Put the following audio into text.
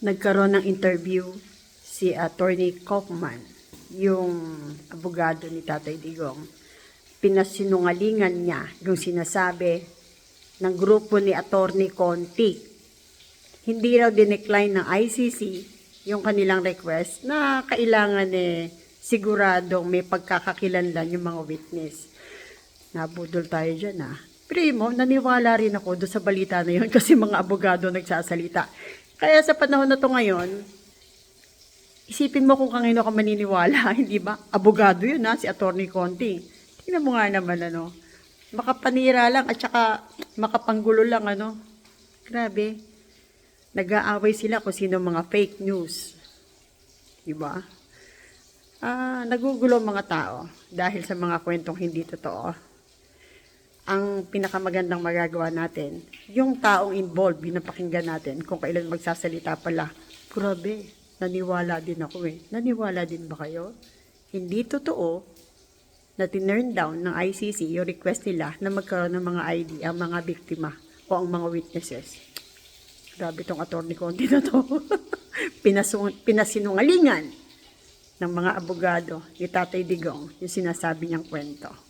Nagkaroon ng interview si Attorney Kaufman, yung abogado ni Tatay Digong. Pinasinungalingan niya yung sinasabi ng grupo ni Attorney Conti. Hindi raw dinecline ng ICC yung kanilang request na kailangan siguradong may pagkakakilanlan yung mga witness. Nabudol tayo dyan Primo, naniwala rin ako doon sa balita na yun kasi mga abogado nagsasalita. Kaya sa panahon na to ngayon, isipin mo kung kanino ka maniniwala, hindi ba? Abogado yun si Attorney Conti. Tingnan mo nga naman makapanira lang at saka makapanggulo lang Grabe. Nag-aaway sila kung sino mga fake news. Diba? Nagugulo mga tao dahil sa mga kwentong hindi totoo. Ang pinakamagandang magagawa natin, yung taong involved, binapakinggan natin kung kailan magsasalita pala. Grabe, naniwala din ako Naniwala din ba kayo? Hindi totoo na tinurn down ng ICC yung request nila na magkaroon ng mga ID ang mga biktima o ang mga witnesses. Grabe tong Attorney Conti na to. Pinasinungalingan ng mga abogado ni Tatay Digong yung sinasabi niyang kwento.